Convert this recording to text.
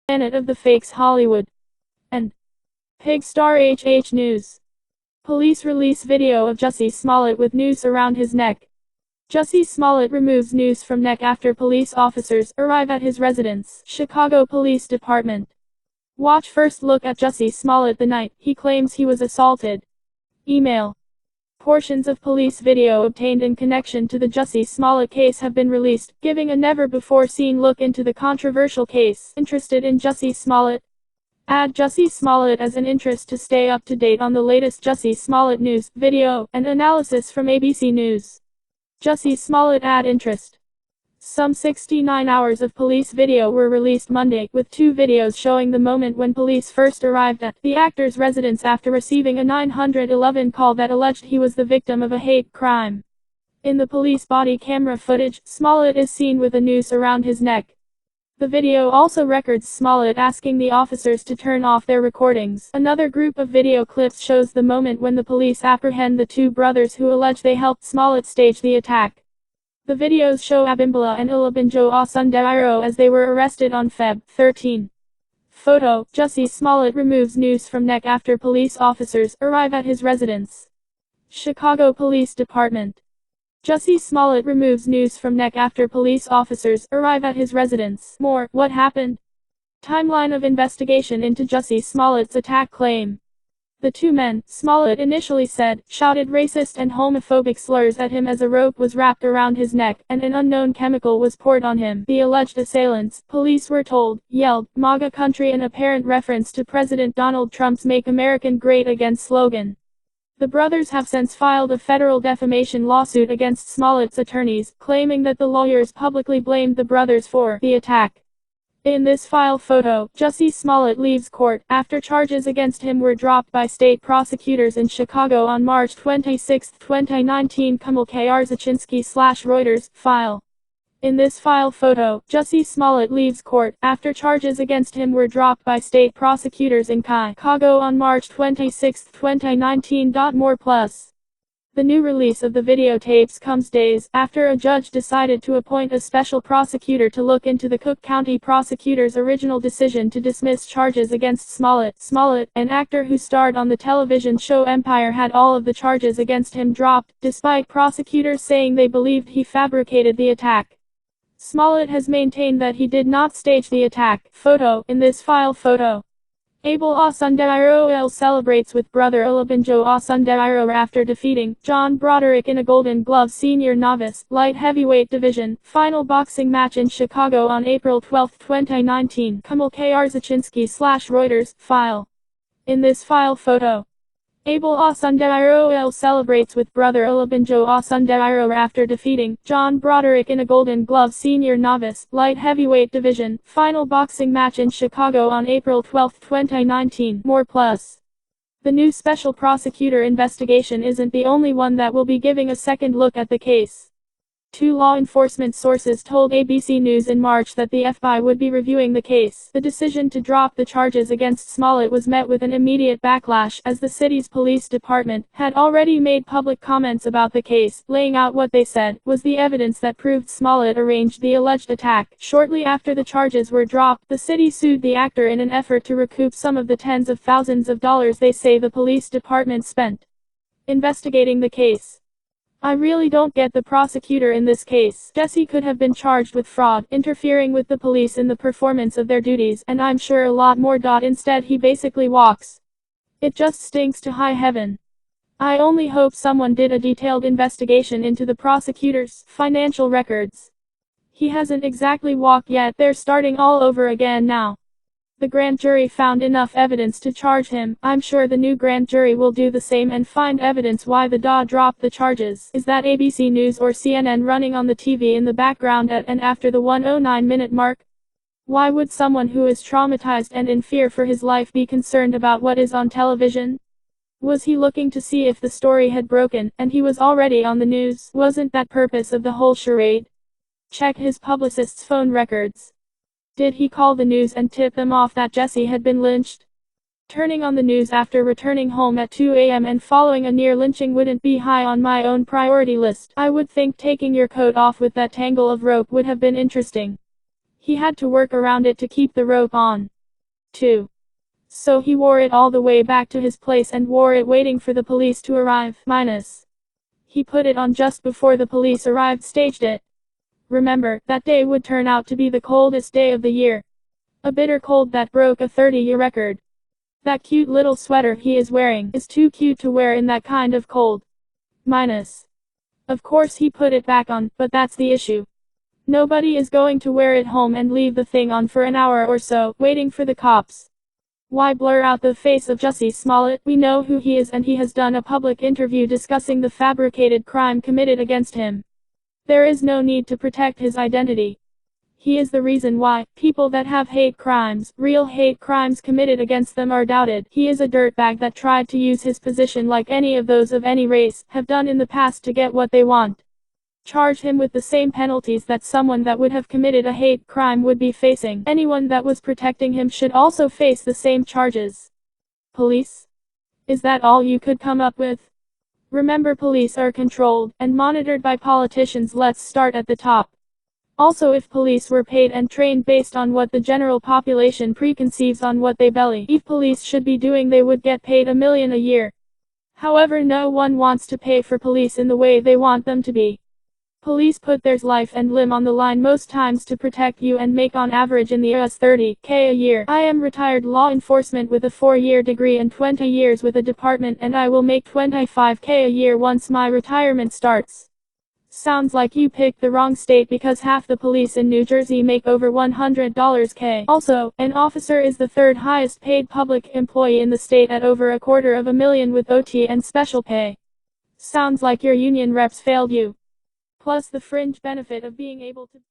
Planet of the Fakes Hollywood, and Pigstar HH News. Police release video of Jussie Smollett with noose around his neck. Jussie Smollett removes noose from neck after police officers arrive at his residence. Chicago Police Department. Watch first look at Jussie Smollett the night he claims he was assaulted. Email. Portions of police video obtained in connection to the Jussie Smollett case have been released, giving a never-before-seen look into the controversial case. Interested in Jussie Smollett? Add Jussie Smollett as an interest to stay up to date on the latest Jussie Smollett news, video, and analysis from ABC News. Jussie Smollett add interest. Some 69 hours of police video were released Monday, with 2 videos showing the moment when police first arrived at the actor's residence after receiving a 911 call that alleged he was the victim of a hate crime. In the police body camera footage, Smollett is seen with a noose around his neck. The video also records Smollett asking the officers to turn off their recordings. Another group of video clips shows the moment when the police apprehend the 2 brothers who allege they helped Smollett stage the attack. The videos show Abimbola and Olabanjo Osundairo as they were arrested on Feb. 13. Photo: Jussie Smollett removes noose from neck after police officers arrive at his residence. Chicago Police Department. Jussie Smollett removes noose from neck after police officers arrive at his residence. More: what happened? Timeline of investigation into Jussie Smollett's attack claim. The 2 men, Smollett initially said, shouted racist and homophobic slurs at him as a rope was wrapped around his neck, and an unknown chemical was poured on him. The alleged assailants, police were told, yelled, MAGA country, in apparent reference to President Donald Trump's Make America Great Again slogan. The brothers have since filed a federal defamation lawsuit against Smollett's attorneys, claiming that the lawyers publicly blamed the brothers for the attack. In this file photo, Jussie Smollett leaves court, after charges against him were dropped by state prosecutors in Chicago on March 26, 2019. Kamal Krzaczynski/Reuters, file. In this file photo, Jussie Smollett leaves court, after charges against him were dropped by state prosecutors in Chicago on March 26, 2019. More plus. The new release of the videotapes comes days after a judge decided to appoint a special prosecutor to look into the Cook County prosecutor's original decision to dismiss charges against Smollett. Smollett, an actor who starred on the television show Empire, had all of the charges against him dropped, despite prosecutors saying they believed he fabricated the attack. Smollett has maintained that he did not stage the attack. Photo: in this file photo. Abel Osundairo celebrates with brother Olabanjo Osundairo after defeating John Broderick in a Golden Glove Senior Novice, Light Heavyweight Division, final boxing match in Chicago on April 12, 2019. Kamal Krzaczynski/Reuters, file. In this file photo. Abel Osundairo celebrates with brother Olabanjo Osundairo after defeating John Broderick in a Golden Glove Senior Novice, Light Heavyweight Division, final boxing match in Chicago on April 12, 2019. More plus. The new special prosecutor investigation isn't the only one that will be giving a second look at the case. 2 law enforcement sources told ABC News in March that the FBI would be reviewing the case. The decision to drop the charges against Smollett was met with an immediate backlash, as the city's police department had already made public comments about the case, laying out what they said was the evidence that proved Smollett arranged the alleged attack. Shortly after the charges were dropped, the city sued the actor in an effort to recoup some of the tens of thousands of dollars they say the police department spent investigating the case. I really don't get the prosecutor in this case. Jussie could have been charged with fraud, interfering with the police in the performance of their duties, and I'm sure a lot more. Instead he basically walks. It just stinks to high heaven. I only hope someone did a detailed investigation into the prosecutor's financial records. He hasn't exactly walked yet, they're starting all over again now. The grand jury found enough evidence to charge him. I'm sure the new grand jury will do the same and find evidence why the DA dropped the charges. Is that ABC News or CNN running on the TV in the background at and after the 109-minute mark? Why would someone who is traumatized and in fear for his life be concerned about what is on television? Was he looking to see if the story had broken, and he was already on the news? Wasn't that purpose of the whole charade? Check his publicist's phone records. Did he call the news and tip them off that Jussie had been lynched? Turning on the news after returning home at 2 a.m. and following a near lynching wouldn't be high on my own priority list. I would think taking your coat off with that tangle of rope would have been interesting. He had to work around it to keep the rope on. 2. So he wore it all the way back to his place and wore it waiting for the police to arrive. Minus. He put it on just before the police arrived, staged it. Remember, that day would turn out to be the coldest day of the year. A bitter cold that broke a 30-year record. That cute little sweater he is wearing is too cute to wear in that kind of cold. Minus. Of course he put it back on, but that's the issue. Nobody is going to wear it home and leave the thing on for an hour or so, waiting for the cops. Why blur out the face of Jussie Smollett? We know who he is and he has done a public interview discussing the fabricated crime committed against him. There is no need to protect his identity. He is the reason why people that have hate crimes, real hate crimes committed against them, are doubted. He is a dirtbag that tried to use his position like any of those of any race have done in the past to get what they want. Charge him with the same penalties that someone that would have committed a hate crime would be facing. Anyone that was protecting him should also face the same charges. Police? Is that all you could come up with? Remember, police are controlled and monitored by politicians. Let's start at the top. Also, if police were paid and trained based on what the general population preconceives on what they believe police should be doing, they would get paid $1 million a year. However, no one wants to pay for police in the way they want them to be. Police put their life and limb on the line most times to protect you and make on average in the US $30K a year. I am retired law enforcement with a 4-year degree and 20 years with a department, and I will make $25K a year once my retirement starts. Sounds like you picked the wrong state because half the police in New Jersey make over $100K. Also, an officer is the third highest paid public employee in the state at over $250,000 with OT and special pay. Sounds like your union reps failed you. Plus the fringe benefit of being able to